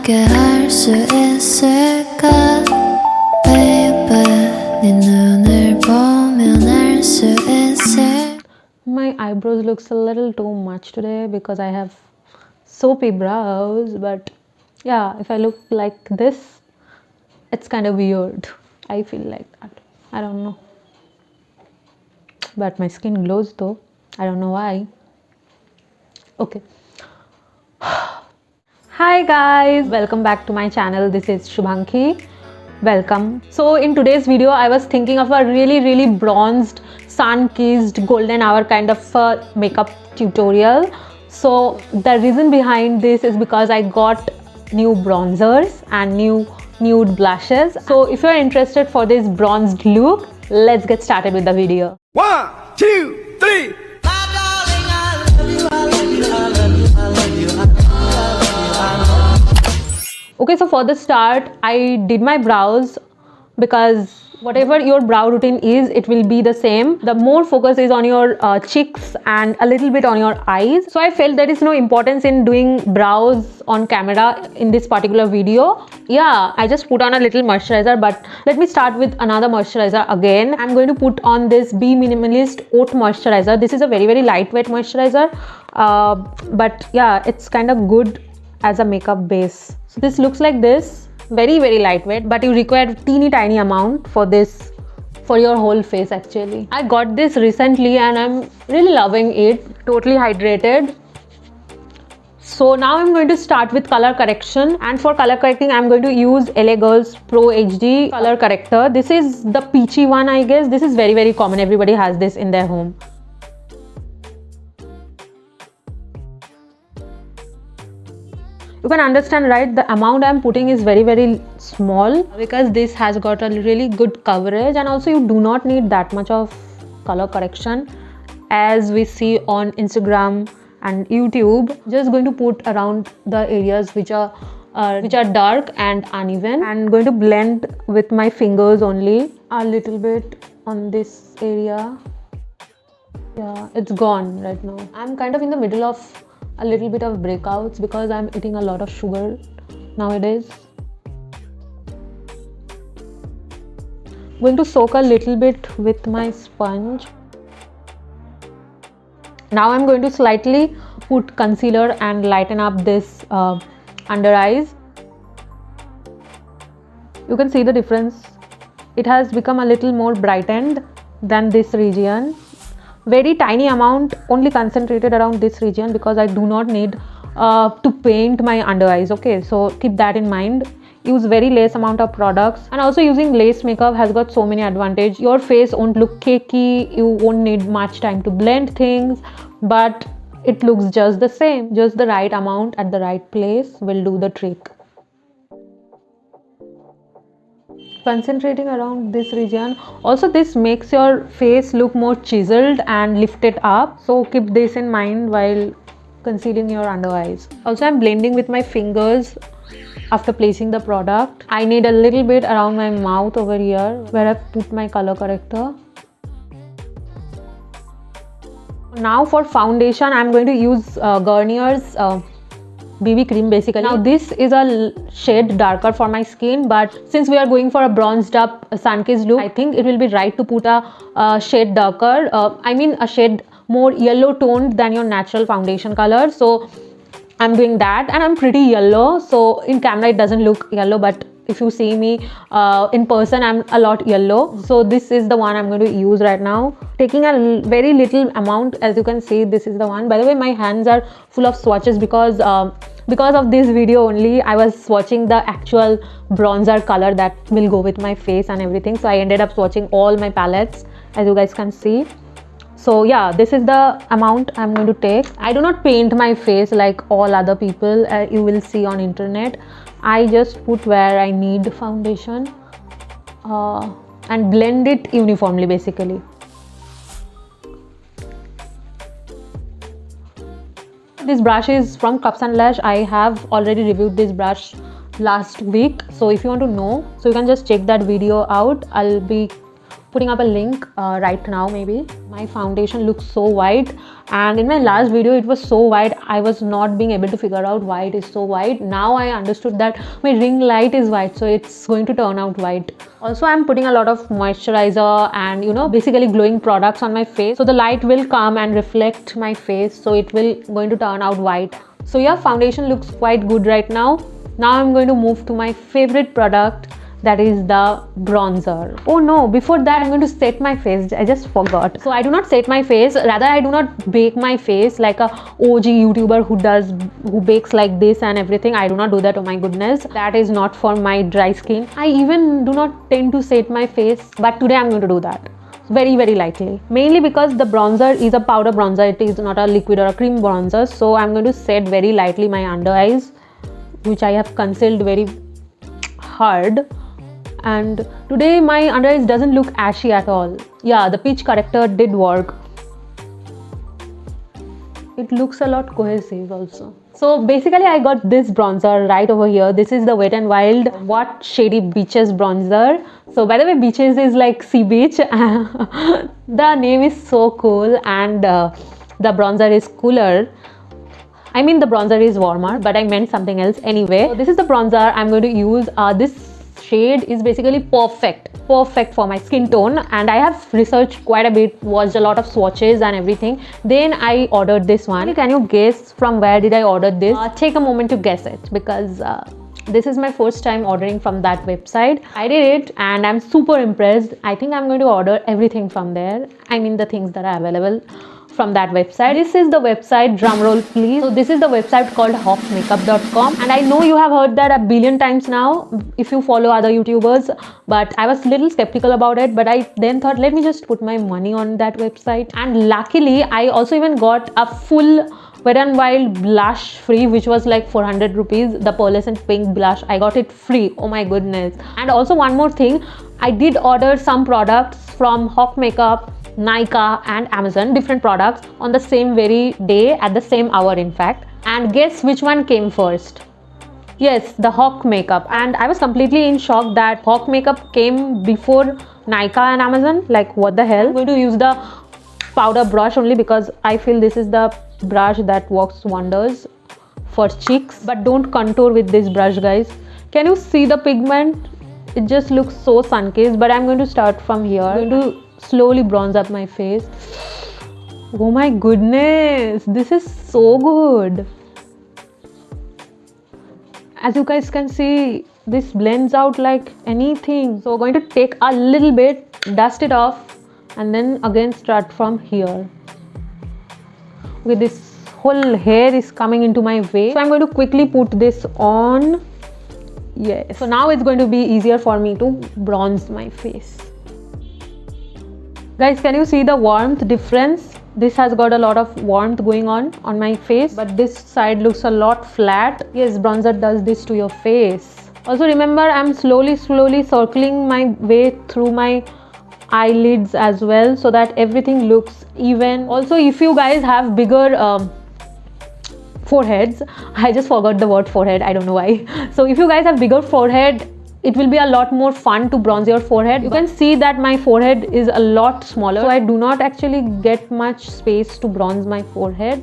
어떻게 할 수 있을까 baby 네 눈을 보면 알 수 있을. My eyebrows looks a little too much today because I have soapy brows, but yeah, if I look like this, it's kind of weird. I feel like that. I don't know. But my skin glows though. I don't know why. Okay. Hi guys, welcome back to my channel. This is Shubhanki. Welcome. So in today's video I was thinking of a really bronzed, sun-kissed, golden hour kind of makeup tutorial. So the reason behind this is because I got new bronzers and new nude blushes. So if you're interested for this bronzed look, let's get started with the video. 1, 2, 3. Okay, so for the start I did my brows because whatever your brow routine is, it will be the same. The more focus is on your cheeks and a little bit on your eyes. So I felt there is no importance in doing brows on camera in this particular video. Yeah, I just put on a little moisturizer, but let me start with another moisturizer again. I'm going to put on this Be Minimalist Oat Moisturizer. This is a very lightweight moisturizer, but yeah, it's kind of good as a makeup base. So this looks like this, very lightweight, but you require teeny tiny amount for this, for your whole face actually. I got this recently and I'm really loving it. Totally hydrated. So now I'm going to start with color correction, and for color correcting I'm going to use LA Girls Pro HD color corrector. This is the peachy one, I guess. This is very common. Everybody has this in their home. You can understand, right? The amount I'm putting is very small because this has got a really good coverage, and also you do not need that much of color correction as we see on Instagram and YouTube. Just going to put around the areas which are dark and uneven, and going to blend with my fingers only a little bit on this area. Yeah, it's gone right now. I'm kind of in the middle of a little bit of breakouts because I'm eating a lot of sugar nowadays. Going to soak a little bit with my sponge. Now I'm going to slightly put concealer and lighten up this under eyes. You can see the difference. It has become a little more brightened than this region. Very tiny amount, only concentrated around this region because I do not need to paint my under eyes. Okay, so keep that in mind. Use very less amount of products, and also using lace makeup has got so many advantages. Your face won't look cakey, you won't need much time to blend things, but it looks just the same. Just the right amount at the right place will do the trick. Concentrating around this region. Also, this makes your face look more chiseled and lifted up, so keep this in mind while concealing your under eyes. Also, I'm blending with my fingers after placing the product. I need a little bit around my mouth over here where I've put my color corrector. Now for foundation, I'm going to use Garnier's BB cream basically. Now this is a shade darker for my skin, but since we are going for a bronzed up sun-kissed look, I think it will be right to put a shade darker. I mean a shade more yellow toned than your natural foundation color. So I'm doing that, and I'm pretty yellow, so in camera it doesn't look yellow, but if you see me in person, I'm a lot yellow. So this is the one I'm going to use right now, taking a very little amount. As you can see, this is the one. By the way, my hands are full of swatches because of this video only I was swatching the actual bronzer color that will go with my face and everything. So I ended up swatching all my palettes, as you guys can see. So yeah, this is the amount I'm going to take. I do not paint my face like all other people you will see on internet. I just put where I need foundation and blend it uniformly basically. This brush is from Cups and Lash. I have already reviewed this brush last week, so if you want to know, so you can just check that video out. I'll be putting up a link right now. Maybe my foundation looks so white, and in my last video it was so white I was not being able to figure out why it is so white. Now I understood that my ring light is white, so it's going to turn out white. Also, I'm putting a lot of moisturizer and basically glowing products on my face, so the light will come and reflect my face, so it will going to turn out white. So yeah, foundation looks quite good right now. Now I'm going to move to my favorite product, that is the bronzer. Oh no, before that I'm going to set my face. I just forgot. So I do not set my face, rather I do not bake my face like a OG YouTuber who bakes like this and everything. I do not do that. Oh my goodness, that is not for my dry skin. I even do not tend to set my face, but today I'm going to do that very lightly, mainly because the bronzer is a powder bronzer, it is not a liquid or a cream bronzer. So I'm going to set very lightly my under eyes, which I have concealed very hard. And today my under eyes doesn't look ashy at all. Yeah, the peach corrector did work. It looks a lot cohesive also. So basically I got this bronzer right over here. This is the Wet n Wild What Shady Beaches bronzer. So by the way, beaches is like sea beach. The name is so cool, and the bronzer is cooler. I mean the bronzer is warmer, but I meant something else. Anyway, so this is the bronzer I'm going to use. This shade is basically perfect for my skin tone, and I have researched quite a bit, watched a lot of swatches and everything. Then I ordered this one. Can you guess from where did I order this? Take a moment to guess it, because this is my first time ordering from that website. I did it and I'm super impressed. I think I'm going to order everything from there. I mean the things that are available from that website. This is the website, drumroll please. So this is the website called hawkmakeup.com, and I know you have heard that a billion times now if you follow other YouTubers, but I was a little skeptical about it. But I then thought, let me just put my money on that website. And luckily I also even got a full Wet n Wild blush free, which was like 400 rupees. The pearlescent pink blush, I got it free. Oh my goodness. And also one more thing, I did order some products from Hawk Makeup, Nykaa and Amazon, different products on the same very day, at the same hour in fact. And guess which one came first? Yes, the Hawk Makeup. And I was completely in shock that Hawk Makeup came before Nykaa and Amazon. Like what the hell? I'm going to use the powder brush only because I feel this is the brush that works wonders for cheeks. But don't contour with this brush, guys. Can you see the pigment? It just looks so sun-kissed. But I'm going to start from here. I'm going to slowly bronze up my face. Oh my goodness, this is so good. As you guys can see, this blends out like anything. So I'm going to take a little bit, dust it off, and then again start from here. Okay, this whole hair is coming into my way, so I'm going to quickly put this on. Yes, so now it's going to be easier for me to bronze my face. Guys, can you see the warmth difference? This has got a lot of warmth going on my face, but this side looks a lot flat. Yes, bronzer does this to your face. Also remember, I'm slowly circling my way through my eyelids as well, so that everything looks even. Also, if you guys have bigger foreheads, I just forgot the word forehead, I don't know why. So if you guys have bigger forehead, it will be a lot more fun to bronze your forehead. You can see that my forehead is a lot smaller, so I do not actually get much space to bronze my forehead.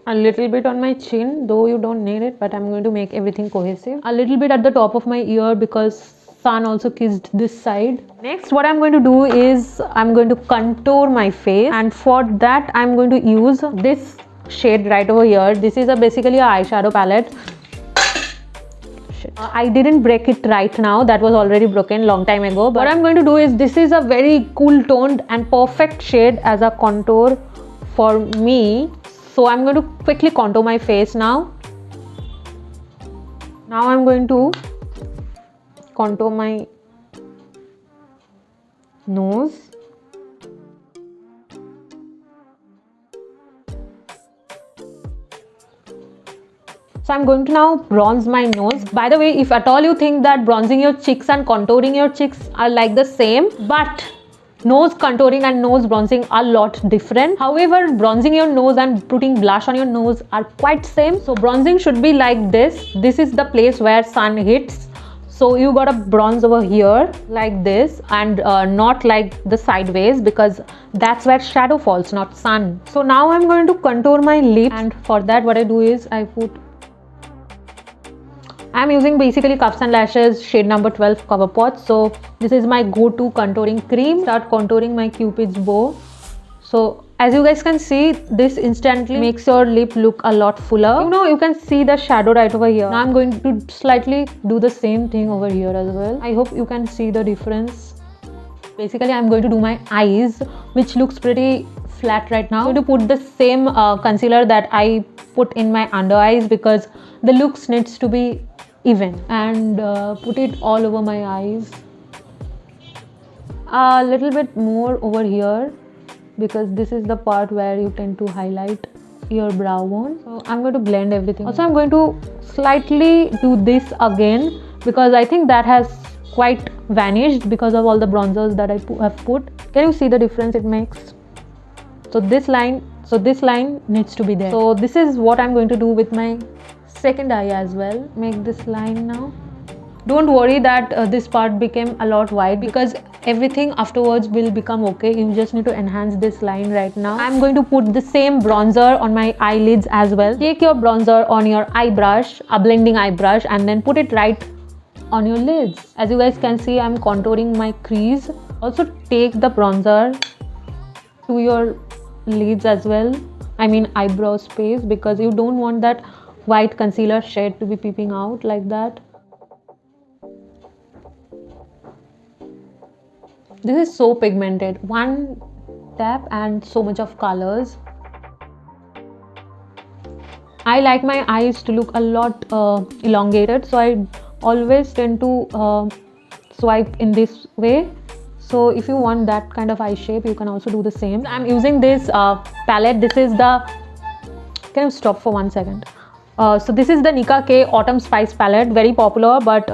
A little bit on my chin, though you don't need it, but I'm going to make everything cohesive. A little bit at the top of my ear because sun also kissed this side. Next, what I'm going to do is I'm going to contour my face, and for that I'm going to use this shade right over here. This is basically a eyeshadow palette. I didn't break it right now, that was already broken long time ago. But what I'm going to do is, this is a very cool toned and perfect shade as a contour for me. So I'm going to quickly contour my face now. Now I'm going to contour my nose. So I'm going to now bronze my nose. By the way, if at all you think that bronzing your cheeks and contouring your cheeks are like the same, but nose contouring and nose bronzing are a lot different. However, bronzing your nose and putting blush on your nose are quite same. So bronzing should be like this. This is the place where sun hits. So you got a bronze over here like this, and not like the sideways, because that's where shadow falls, not sun. So now I'm going to contour my lips, and for that what I do is I'm using basically Cuffs and Lashes shade number 12 Cover Pot. So this is my go-to contouring cream. Start contouring my Cupid's bow. So as you guys can see, this instantly makes your lip look a lot fuller. You can see the shadow right over here. Now I'm going to slightly do the same thing over here as well. I hope you can see the difference. Basically, I'm going to do my eyes, which looks pretty flat right now. I'm going to put the same concealer that I put in my under eyes, because the looks needs to be even, and put it all over my eyes. A little bit more over here, because this is the part where you tend to highlight your brow bone. So I'm going to blend everything. Also, I'm going to slightly do this again, because I think that has quite vanished because of all the bronzers that I have put. Can you see the difference it makes? So this line needs to be there. So this is what I'm going to do with my second eye as well. Make this line now. Don't worry that this part became a lot wide, because everything afterwards will become okay. You just need to enhance this line right now. I'm going to put the same bronzer on my eyelids as well. Take your bronzer on your eye brush, a blending eye brush, and then put it right on your lids. As you guys can see, I'm contouring my crease. Also take the bronzer to your lids as well, I mean eyebrow space, because you don't want that white concealer shade to be peeping out like that. This is so pigmented. One tap and so much of colors. I like my eyes to look a lot elongated, so I always tend to swipe in this way. So if you want that kind of eye shape, you can also do the same. I'm using this palette. This is the, can you stop for 1 second? So this is the Nicka K Autumn Spice palette. Very popular, but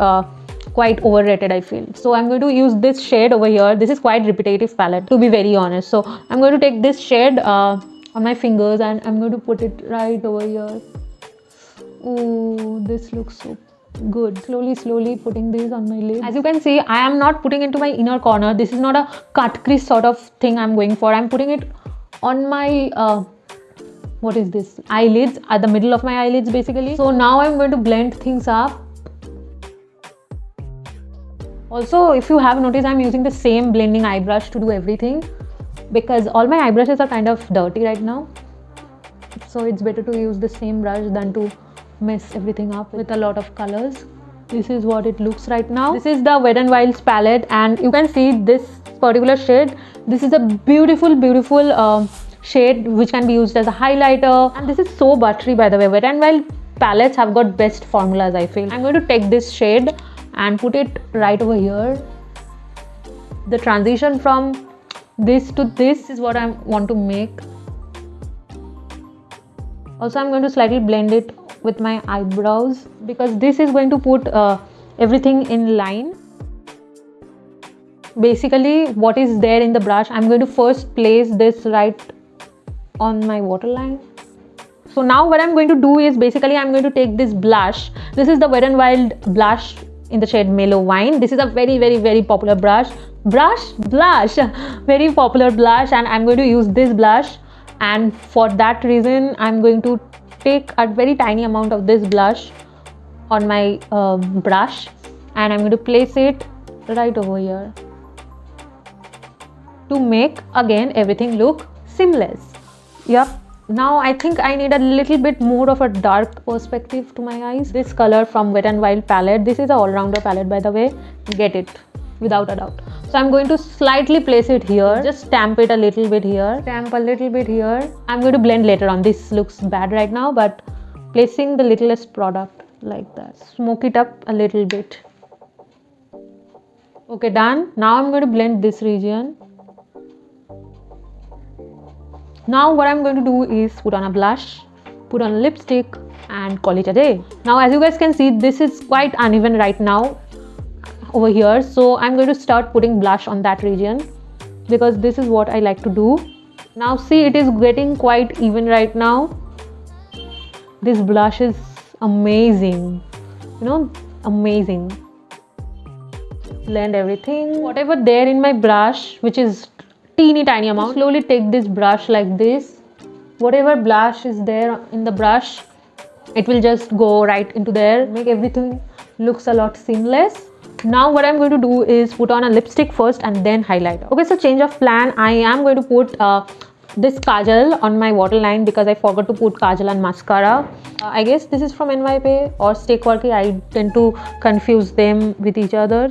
quite overrated, I feel. So I'm going to use this shade over here. This is quite repetitive palette, to be very honest. So I'm going to take this shade on my fingers, and I'm going to put it right over here. Ooh, this looks so good. Slowly putting these on my lips. As you can see, I am not putting into my inner corner. This is not a cut crease sort of thing I'm going for. I'm putting it on my what is this, eyelids, at the middle of my eyelids basically. So now I'm going to blend things up. Also, if you have noticed, I'm using the same blending eye brush to do everything, because all my eye brushes are kind of dirty right now. So it's better to use the same brush than to mess everything up with a lot of colors. This is what it looks right now. This is the Wet n Wild's palette, and you can see this particular shade. This is a beautiful shade which can be used as a highlighter, and this is so buttery, by the way. Wet n Wild palettes have got best formulas, I feel. I'm going to take this shade and put it right over here. The transition from this to this is what I want to make. Also, I'm going to slightly blend it with my eyebrows, because this is going to put everything in line. Basically, what is there in the brush, I'm going to first place this right on my waterline. So now what I'm going to do is, basically I'm going to take this blush. This is the Wet n Wild blush in the shade Mellow Wine. This is a very popular blush, very popular blush, and I'm going to use this blush. And for that reason, I'm going to take a very tiny amount of this blush on my brush, and I'm going to place it right over here to make again everything look seamless. Yep. Now I think I need a little bit more of a dark perspective to my eyes. This color from Wet n Wild palette, this is an all-rounder palette, by the way. Get it without a doubt. So I'm going to slightly place it here, just stamp it a little bit here, stamp a little bit here. I'm going to blend later on. This looks bad right now, but placing the littlest product like that. Smoke it up a little bit. Okay, done. Now I'm going to blend this region. Now what I'm going to do is put on a blush, put on a lipstick, and call it a day. Now as you guys can see, this is quite uneven right now over here. So I'm going to start putting blush on that region, because this is what I like to do. Now see, it is getting quite even right now. This blush is amazing, amazing. blend everything. Whatever there in my brush, which is teeny tiny amount, slowly take this brush like this. Whatever blush is there in the brush, it will just go right into there, make everything looks a lot seamless. Now what I'm going to do is put on a lipstick first and then highlighter. Okay, so change of plan. I am going to put this kajal on my waterline because I forgot to put kajal and mascara. I guess this is from NYPay or Stay Quirky. I tend to confuse them with each other.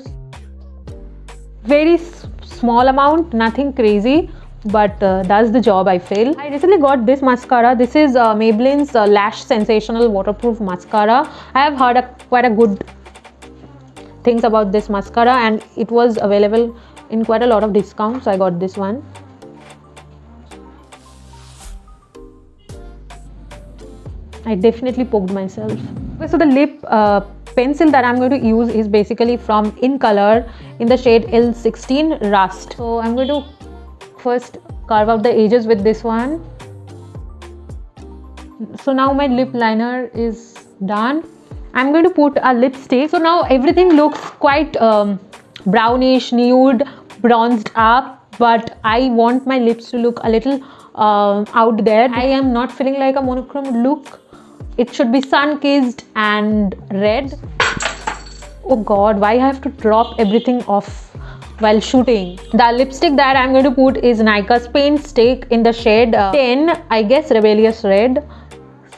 Very small amount, nothing crazy, but does the job, I feel. I recently got this mascara. This is Maybelline's Lash Sensational Waterproof Mascara. I have heard quite a good things about this mascara and it was available in quite a lot of discounts, so I got this one. I definitely poked myself. Okay, so the lip pencil that I'm going to use is basically from In Color in the shade L16 Rust. So I'm going to first carve out the edges with this one. So now my lip liner is done. I'm going to put a lipstick. So now everything looks quite brownish, nude, bronzed up, but I want my lips to look a little out there. I am not feeling like a monochrome look. It should be sun-kissed and red. Oh god, why I have to drop everything off while shooting? The lipstick that I'm going to put is Nykaa's Paint Stick in the shade 10, I guess Rebellious Red.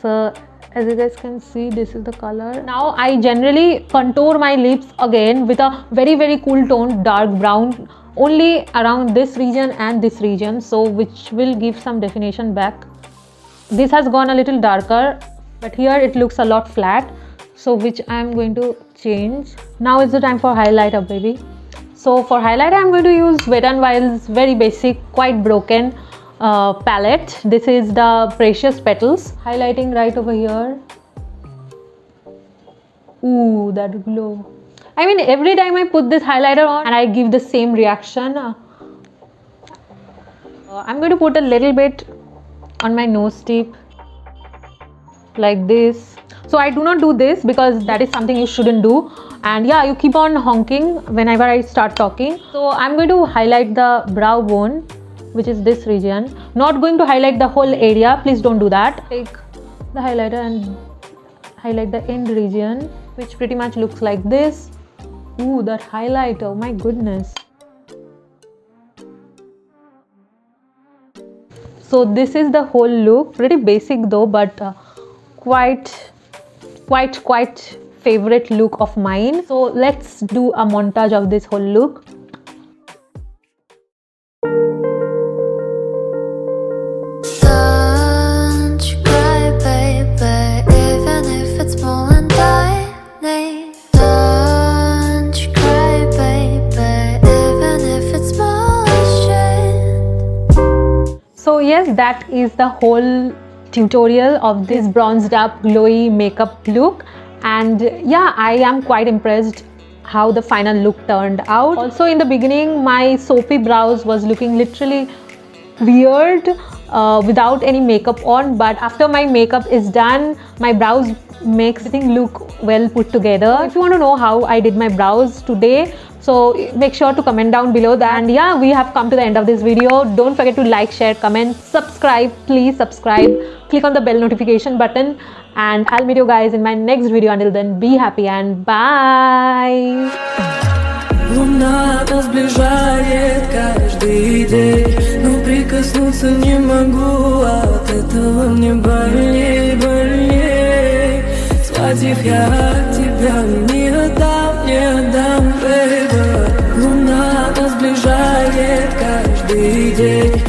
So as you guys can see, this is the color. Now I generally contour my lips again with a very cool tone, dark brown, only around this region and this region, so which will give some definition back. This has gone a little darker, but here it looks a lot flat, so which I am going to change. Now is the time for highlighter, baby. So for highlighter I'm going to use Wet n Wild's very basic, quite broken palette. This is the Precious Petals. Highlighting right over here. Ooh, that glow. I mean, every time I put this highlighter on and I give the same reaction. I'm going to put a little bit on my nose tip like this. So I do not do this because that is something you shouldn't do, and yeah, you keep on honking whenever I start talking. So I'm going to highlight the brow bone, which is this region. Not going to highlight the whole area, please don't do that. Take the highlighter and highlight the end region, which pretty much looks like this. Ooh, that highlighter, my goodness. So this is the whole look. Pretty basic though, but quite favorite look of mine. So let's do a montage of this whole look. Don't you cry, baby, even if it's moonlight. Don't you cry, baby, even if it's moonlight. So yes, that is the whole tutorial of this bronzed up glowy makeup look, and yeah, I am quite impressed how the final look turned out. Also in the beginning my soapy brows was looking literally weird without any makeup on, but after my makeup is done, my brows makes everything look well put together. If you want to know how I did my brows today, so make sure to comment down below that. And yeah, we have come to the end of this video. Don't forget to like, share, comment, subscribe. Please subscribe, click on the bell notification button, and I'll meet you guys in my next video. Until then, be happy and bye. Луна нас сближает каждый день, но прикоснуться не могу, от этого мне больней. Схватив я от тебя, не отдам, baby. Луна нас сближает каждый день.